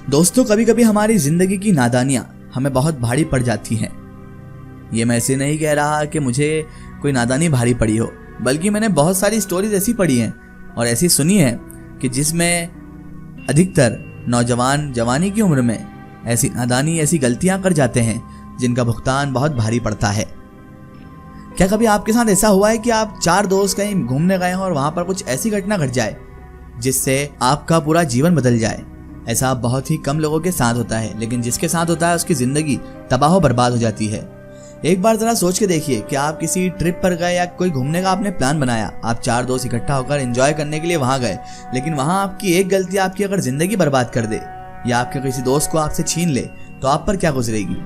दोस्तों, कभी कभी हमारी जिंदगी की नादानियां हमें बहुत भारी पड़ जाती हैं। ये मैं ऐसे नहीं कह रहा कि मुझे कोई नादानी भारी पड़ी हो, बल्कि मैंने बहुत सारी स्टोरीज ऐसी पढ़ी हैं और ऐसी सुनी है कि जिसमें अधिकतर नौजवान जवानी की उम्र में ऐसी नादानी, ऐसी गलतियां कर जाते हैं जिनका भुगतान बहुत भारी पड़ता है। क्या कभी आपके साथ ऐसा हुआ है कि आप 4 दोस्त कहीं घूमने गए हों और वहां पर कुछ ऐसी घटना घट जाए जिससे आपका पूरा जीवन बदल जाए? ऐसा बहुत ही कम लोगों के साथ होता है, लेकिन जिसके साथ होता है उसकी जिंदगी तबाह बर्बाद हो जाती है। एक बार जरा सोच के देखिए कि आप किसी ट्रिप पर गए या कोई घूमने का आपने प्लान बनाया, आप 4 दोस्त इकट्ठा होकर एंजॉय करने के लिए वहां गए, लेकिन वहां आपकी एक गलती आपकी अगर जिंदगी बर्बाद कर दे या आपके किसी दोस्त को आपसे छीन ले तो आप पर क्या गुजरेगी?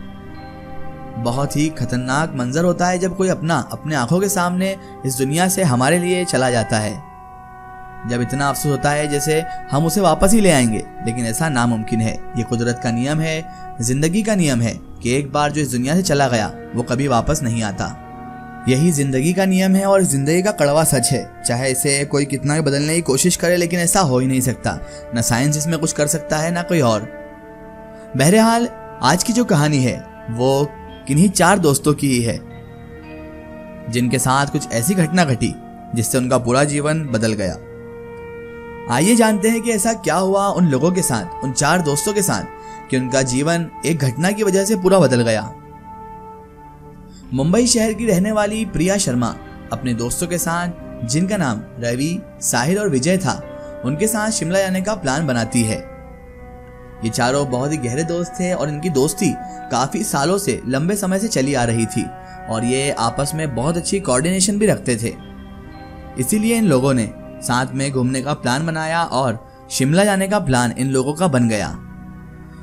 बहुत ही खतरनाक मंजर होता है जब कोई अपने आंखों के सामने इस दुनिया से हमारे लिए चला जाता है। जब इतना अफसोस होता है जैसे हम उसे वापस ही ले आएंगे, लेकिन ऐसा नामुमकिन है। ये कुदरत का नियम है, जिंदगी का नियम है कि एक बार जो इस दुनिया से चला गया वो कभी वापस नहीं आता। यही जिंदगी का नियम है और जिंदगी का कड़वा सच है। चाहे इसे कोई कितना भी बदलने की कोशिश करे, लेकिन ऐसा हो ही नहीं सकता। न साइंस इसमें कुछ कर सकता है ना कोई और। बहरहाल आज की जो कहानी है वो किन्हीं 4 दोस्तों की ही है जिनके साथ कुछ ऐसी घटना घटी जिससे उनका पूरा जीवन बदल गया। आइए जानते हैं कि ऐसा क्या हुआ उन लोगों के साथ, उन 4 दोस्तों के साथ कि उनका जीवन एक घटना की वजह से पूरा बदल गया। मुंबई शहर की रहने वाली प्रिया शर्मा अपने दोस्तों के साथ, जिनका नाम रवि, साहिल और विजय था, उनके साथ शिमला जाने का प्लान बनाती है। ये चारों बहुत ही गहरे दोस्त थे और इनकी दोस्ती काफी सालों से, लंबे समय से चली आ रही थी और ये आपस में बहुत अच्छी कोऑर्डिनेशन भी रखते थे। इसीलिए इन लोगों ने साथ में घूमने का प्लान बनाया और शिमला जाने का प्लान इन लोगों का बन गया।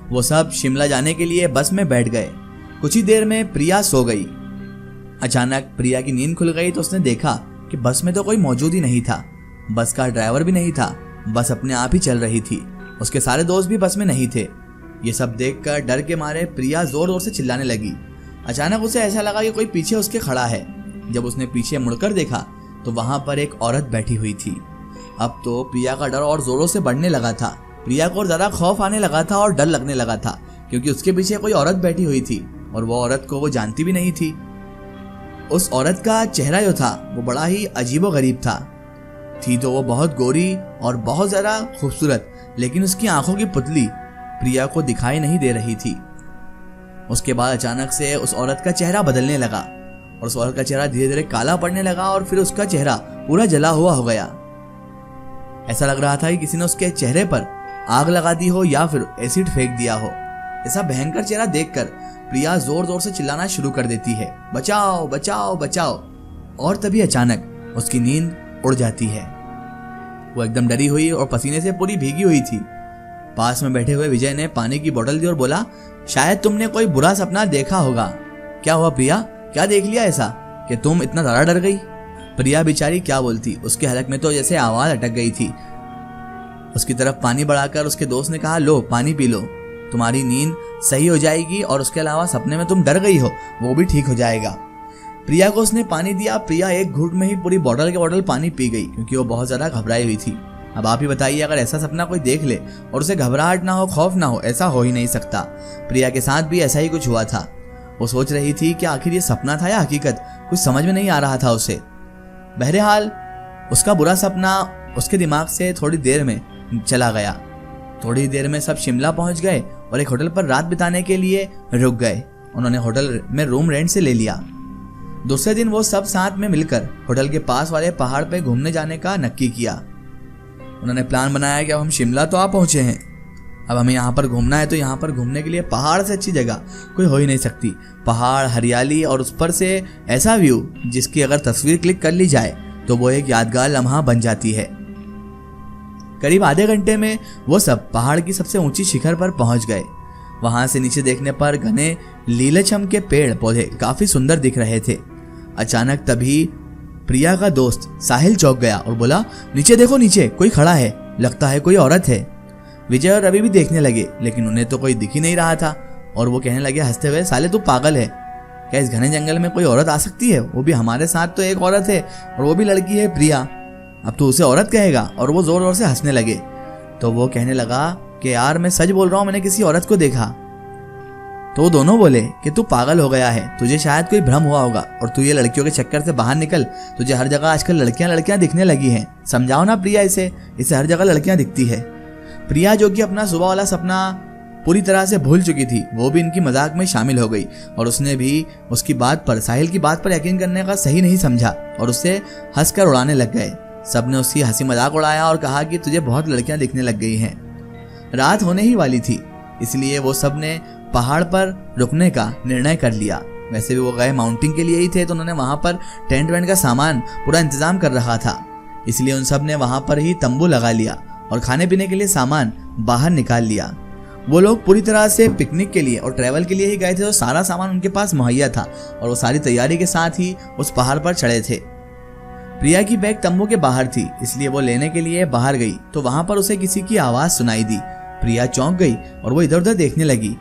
वो सब शिमला जाने के लिए बस में बैठ गए। कुछ ही देर में प्रिया सो गई। अचानक प्रिया की नींद खुल गई तो उसने देखा कि बस में तो कोई मौजूद ही नहीं था। बस का ड्राइवर भी नहीं था, बस अपने आप ही चल रही थी। उसके सारे दोस्त भी बस में नहीं थे। ये सब देखकर डर के मारे प्रिया जोर जोर से चिल्लाने लगी। अचानक उसे ऐसा लगा कि कोई पीछे उसके खड़ा है। जब उसने पीछे मुड़कर देखा तो वहां पर एक औरत बैठी हुई थी। अब तो प्रिया का डर और जोरों से बढ़ने लगा था। प्रिया को ज्यादा खौफ आने लगा था और डर लगने लगा था, क्योंकि उसके पीछे कोई औरत बैठी हुई थी और वो औरत को वो जानती भी नहीं थी। उस औरत का चेहरा जो था वो बड़ा ही अजीबोगरीब था। थी तो वो बहुत गोरी और बहुत ज्यादा खूबसूरत, लेकिन उसकी आंखों की पुतली प्रिया को दिखाई नहीं दे रही थी। उसके बाद अचानक से उस औरत का चेहरा बदलने लगा और उस औरत का चेहरा धीरे धीरे काला पड़ने लगा और फिर उसका चेहरा पूरा जला हुआ हो गया। ऐसा लग रहा था कि किसी ने उसके चेहरे पर आग लगा दी हो या फिर एसिड फेंक दिया हो। ऐसा भयंकर चेहरा देखकर प्रिया जोर जोर से चिल्लाना शुरू कर देती है, बचाओ बचाओ बचाओ। और तभी अचानक उसकी नींद उड़ जाती है। वो एकदम डरी हुई और पसीने से पूरी भीगी हुई थी। पास में बैठे हुए विजय ने पानी की बोतल दी और बोला, शायद तुमने कोई बुरा सपना देखा होगा। क्या हुआ प्रिया, क्या देख लिया ऐसा कि तुम इतना ज्यादा डर गई? प्रिया बेचारी क्या बोलती, उसके हलक में तो जैसे आवाज अटक गई थी। उसकी तरफ पानी बढ़ाकर उसके दोस्त ने कहा, लो पानी पी लो, तुम्हारी नींद सही हो जाएगी और उसके अलावा सपने में तुम डर गई हो वो भी ठीक हो जाएगा। प्रिया को उसने पानी दिया। प्रिया एक घूंट में ही पूरी बोतल के बोतल पानी पी गई, क्योंकि वो बहुत ज्यादा घबराई हुई थी। अब आप ही बताइए, अगर ऐसा सपना कोई देख ले और उसे घबराहट ना हो, खौफ ना हो, ऐसा हो ही नहीं सकता। प्रिया के साथ भी ऐसा ही कुछ हुआ था। वो सोच रही थी कि आखिर ये सपना था या हकीकत, कुछ समझ में नहीं आ रहा था उसे। बहरहाल उसका बुरा सपना उसके दिमाग से थोड़ी देर में चला गया। थोड़ी देर में सब शिमला पहुंच गए और एक होटल पर रात बिताने के लिए रुक गए। उन्होंने होटल में रूम रेंट से ले लिया। दूसरे दिन वो सब साथ में मिलकर होटल के पास वाले पहाड़ पे घूमने जाने का नक्की किया। उन्होंने प्लान बनाया कि अब हम शिमला तो आ पहुंचे हैं, अब हमें यहाँ पर घूमना है, तो यहाँ पर घूमने के लिए पहाड़ से अच्छी जगह कोई हो ही नहीं सकती। पहाड़, हरियाली और उस पर से ऐसा व्यू जिसकी अगर तस्वीर क्लिक कर ली जाए तो वो एक यादगार लम्हा बन जाती है। करीब आधे घंटे में वो सब पहाड़ की सबसे ऊंची शिखर पर पहुंच गए। वहां से नीचे देखने पर घने लीलछम के पेड़ पौधे काफी सुंदर दिख रहे थे। अचानक तभी प्रिया का दोस्त साहिल चौंक गया और बोला, नीचे देखो, नीचे कोई खड़ा है, लगता है कोई औरत है। विजय और रवि भी देखने लगे, लेकिन उन्हें तो कोई दिख ही नहीं रहा था और वो कहने लगे हंसते हुए, साले तू पागल है क्या? इस घने जंगल में कोई औरत आ सकती है? वो भी हमारे साथ तो एक औरत है और वो भी लड़की है प्रिया। अब तो उसे औरत कहेगा? और वो जोर जोर से हंसने लगे। तो वो कहने लगा, कि यार मैं सच बोल रहा हूँ, मैंने किसी औरत को देखा। तो वो दोनों बोले कि तू पागल हो गया है, तुझे शायद कोई भ्रम हुआ होगा और तू ये लड़कियों के चक्कर से बाहर निकल। तुझे हर जगह आजकल लड़कियां दिखने लगी हैं। समझाओ ना प्रिया इसे हर जगह लड़कियां दिखती है। प्रिया जो कि अपना सुबह वाला सपना पूरी तरह से भूल चुकी थी, वो भी इनकी मजाक में शामिल हो गई और उसने भी उसकी बात पर, साहिल की बात पर यकीन करने का सही नहीं समझा और उससे हंसकर उड़ाने लग गए। सबने उसकी हंसी मजाक उड़ाया और कहा कि तुझे बहुत लड़कियां दिखने लग गई हैं। रात होने ही वाली थी, इसलिए वो सब ने पहाड़ पर रुकने का निर्णय कर लिया। वैसे भी वो गए माउंटिंग के लिए ही थे, तो उन्होंने वहां पर टेंट वेंट का सामान पूरा इंतजाम कर रखा था, इसलिए उन सब ने वहां पर ही तंबू लगा लिया और खाने पीने के लिए सामान बाहर निकाल लिया। वो लोग पूरी तरह से पिकनिक के लिए और ट्रैवल के लिए ही गए थे, तो सारा सामान उनके पास मुहैया था और वो सारी तैयारी के साथ ही उस पहाड़ पर चढ़े थे। प्रिया की बैग तंबू के बाहर थी, इसलिए वो लेने के लिए बाहर गई तो वहां पर उसे किसी की आवाज सुनाई दी। प्रिया चौंक गई और वो इधर उधर देखने लगी।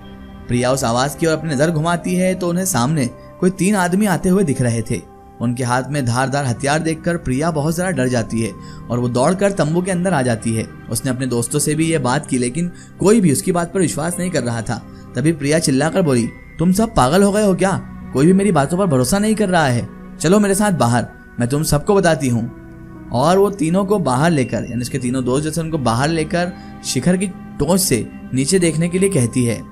प्रिया उस आवाज की ओर अपनी नजर घुमाती है तो उन्हें सामने कोई 3 आदमी आते हुए दिख रहे थे। उनके हाथ में धारदार हथियार देखकर प्रिया बहुत ज्यादा डर जाती है और वो दौड़कर तंबू के अंदर आ जाती है। उसने अपने दोस्तों से भी ये बात की, लेकिन कोई भी उसकी बात पर विश्वास नहीं कर रहा था। तभी प्रिया चिल्लाकर बोली, तुम सब पागल हो गए हो क्या? कोई भी मेरी बातों पर भरोसा नहीं कर रहा है। चलो मेरे साथ बाहर, मैं तुम सबको बताती हूँ। और वो तीनों को बाहर लेकर, यानी उसके तीनों दोस्त जैसे, उनको बाहर लेकर शिखर की टोच से नीचे देखने के लिए कहती है।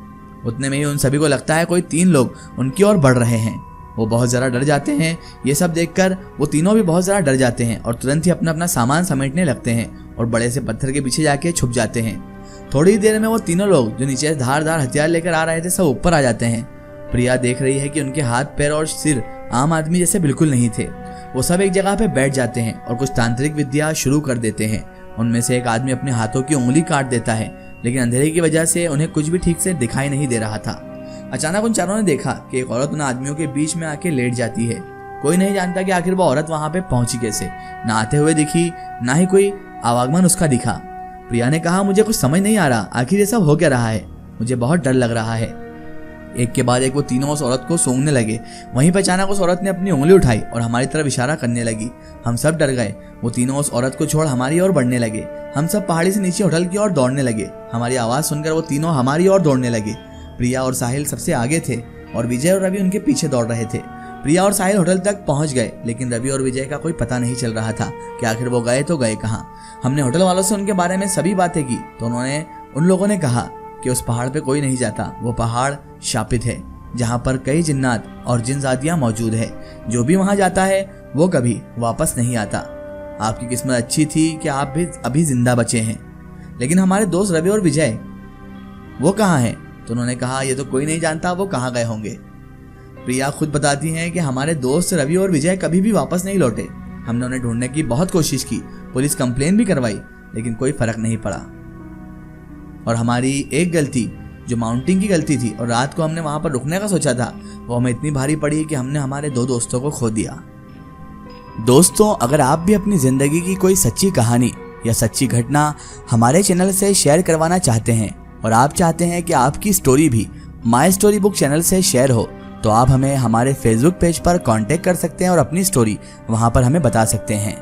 उतने में ही उन सभी को लगता है कोई 3 लोग उनकी ओर बढ़ रहे हैं। वो बहुत ज़्यादा डर जाते हैं। ये सब देखकर वो तीनों भी बहुत ज़्यादा डर जाते हैं और तुरंत ही अपना अपना सामान समेटने लगते हैं और बड़े से पत्थर के पीछे जाके छुप जाते हैं। थोड़ी देर में वो तीनों लोग जो नीचे धारदार हथियार लेकर आ रहे थे, सब ऊपर आ जाते हैं। प्रिया देख रही है कि उनके हाथ पैर और सिर आम आदमी जैसे बिल्कुल नहीं थे। वो सब एक जगह पे बैठ जाते हैं और कुछ तांत्रिक विद्या शुरू कर देते हैं। उनमें से एक आदमी अपने हाथों की उंगली काट देता है, लेकिन अंधेरे की वजह से उन्हें कुछ भी ठीक से दिखाई नहीं दे रहा था। अचानक उन चारों ने देखा कि एक औरत उन आदमियों के बीच में आके लेट जाती है। कोई नहीं जानता कि आखिर वो औरत वहां पे पहुंची कैसे। ना आते हुए दिखी, ना ही कोई आवागमन उसका दिखा। प्रिया ने कहा, मुझे कुछ समझ नहीं आ रहा, आखिर ये सब हो क्या रहा है? मुझे बहुत डर लग रहा है। एक के बाद एक वो तीनों उस औरत को सूंघने लगे। वहीं पर अचानक उस औरत ने अपनी उंगली उठाई और हमारी तरफ इशारा करने लगी। हम सब डर गए। वो तीनों उस औरत को छोड़ हमारी ओर बढ़ने लगे। हम सब पहाड़ी से नीचे होटल की ओर दौड़ने लगे। हमारी आवाज सुनकर वो तीनों हमारी ओर दौड़ने लगे। प्रिया और साहिल सबसे आगे थे और विजय और रवि उनके पीछे दौड़ रहे थे। प्रिया और साहिल होटल तक पहुंच गए, लेकिन रवि और विजय का कोई पता नहीं चल रहा था कि आखिर वो गए तो गए कहाँ। हमने होटल वालों से उनके बारे में सभी बातें की तो उन लोगों ने कहा कि उस पहाड़ पे कोई नहीं जाता। वो पहाड़ शापित है, जहाँ पर कई जिन्नात और जिनजातियां मौजूद है। जो भी वहां जाता है वो कभी वापस नहीं आता। आपकी किस्मत अच्छी थी कि आप भी अभी जिंदा बचे हैं। लेकिन हमारे दोस्त रवि और विजय, वो कहाँ हैं? तो उन्होंने कहा, ये तो कोई नहीं जानता वो कहाँ गए होंगे। प्रिया खुद बताती हैं कि हमारे दोस्त रवि और विजय कभी भी वापस नहीं लौटे। हमने उन्हें ढूंढने की बहुत कोशिश की, पुलिस कंप्लेन भी करवाई, लेकिन कोई फर्क नहीं पड़ा। और हमारी एक गलती, जो माउंटिंग की गलती थी और रात को हमने वहां पर रुकने का सोचा था, वो हमें इतनी भारी पड़ी कि हमने हमारे 2 दोस्तों को खो दिया। दोस्तों, अगर आप भी अपनी जिंदगी की कोई सच्ची कहानी या सच्ची घटना हमारे चैनल से शेयर करवाना चाहते हैं और आप चाहते हैं कि आपकी स्टोरी भी माई स्टोरी बुक चैनल से शेयर हो, तो आप हमें हमारे फेसबुक पेज पर कांटेक्ट कर सकते हैं और अपनी स्टोरी वहां पर हमें बता सकते हैं।